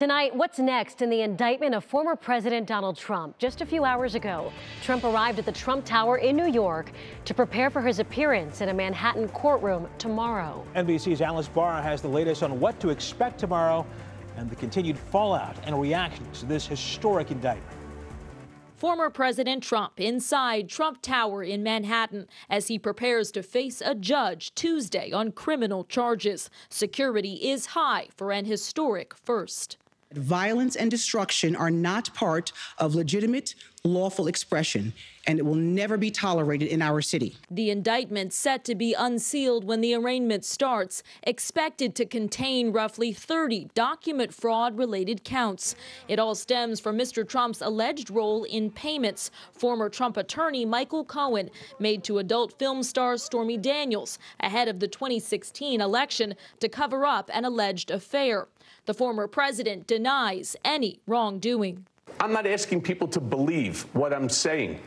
Tonight, what's next in the indictment of former President Donald Trump? Just a few hours ago, Trump arrived at the Trump Tower in New York to prepare for his appearance in a Manhattan courtroom tomorrow. NBC's Alice Barra has the latest on what to expect tomorrow and the continued fallout and reactions to this historic indictment. Former President Trump inside Trump Tower in Manhattan as he prepares to face a judge Tuesday on criminal charges. Security is high for an historic first. Violence and destruction are not part of legitimate, lawful expression, and it will never be tolerated in our city. The indictment set to be unsealed when the arraignment starts, expected to contain roughly 30 document fraud-related counts. It all stems from Mr. Trump's alleged role in payments former Trump attorney Michael Cohen made to adult film star Stormy Daniels ahead of the 2016 election to cover up an alleged affair. The former president denies any wrongdoing. I'm not asking people to believe what I'm saying.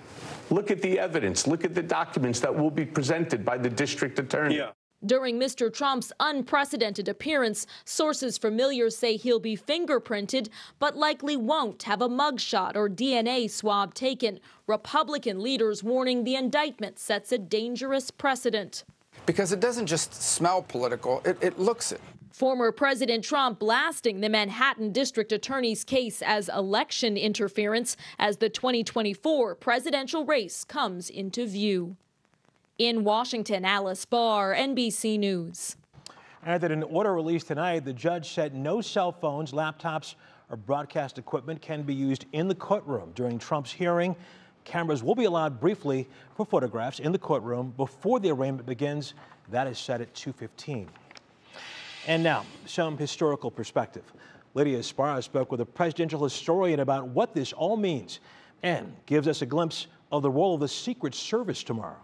Look at the evidence. Look at the documents that will be presented by the district attorney. Yeah. During Mr. Trump's unprecedented appearance, sources familiar say he'll be fingerprinted, but likely won't have a mugshot or DNA swab taken. Republican leaders warning the indictment sets a dangerous precedent. Because it doesn't just smell political, it looks it. Former President Trump blasting the Manhattan district attorney's case as election interference as the 2024 presidential race comes into view. In Washington, Alice Barr, NBC News. And in an order released tonight, the judge said no cell phones, laptops, or broadcast equipment can be used in the courtroom during Trump's hearing. Cameras will be allowed briefly for photographs in the courtroom before the arraignment begins. That is set at 2:15. And now, some historical perspective. Lydia Sparrow spoke with a presidential historian about what this all means and gives us a glimpse of the role of the Secret Service tomorrow.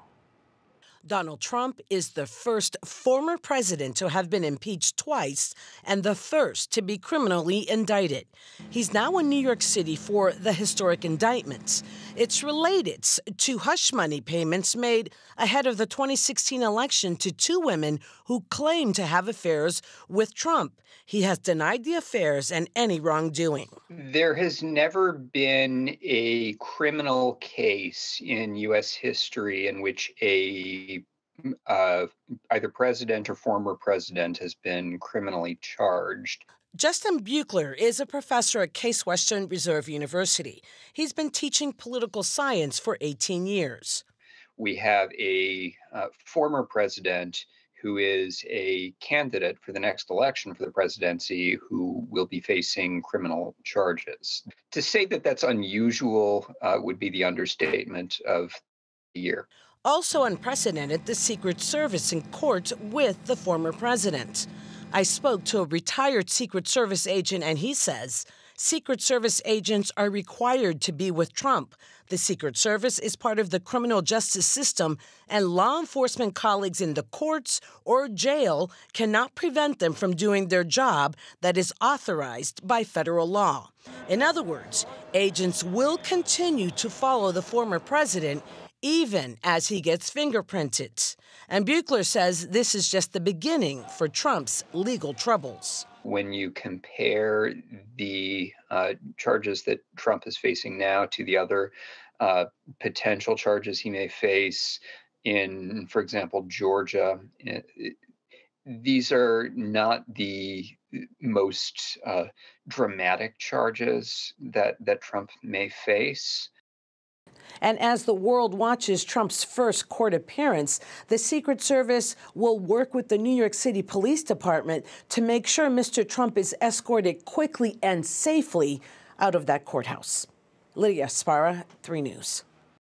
Donald Trump is the first former president to have been impeached twice and the first to be criminally indicted. He's now in New York City for the historic indictments. It's related to hush money payments made ahead of the 2016 election to two women who claimed to have affairs with Trump. He has denied the affairs and any wrongdoing. There has never been a criminal case in U.S. history in which either president or former president has been criminally charged. Justin Buechler is a professor at Case Western Reserve University. He's been teaching political science for 18 years. We have a former president who is a candidate for the next election for the presidency who will be facing criminal charges. To say that that's unusual would be the understatement of the year. Also unprecedented, the Secret Service in court with the former president. I spoke to a retired Secret Service agent, and he says Secret Service agents are required to be with Trump. The Secret Service is part of the criminal justice system, and law enforcement colleagues in the courts or jail cannot prevent them from doing their job that is authorized by federal law. In other words, agents will continue to follow the former president even as he gets fingerprinted. And Buechler says this is just the beginning for Trump's legal troubles. When you compare the charges that Trump is facing now to the other potential charges he may face in, for example, Georgia, these are not the most dramatic charges that Trump may face. And as the world watches Trump's first court appearance, the Secret Service will work with the New York City Police Department to make sure Mr. Trump is escorted quickly and safely out of that courthouse. Lydia Sparrow, 3 News.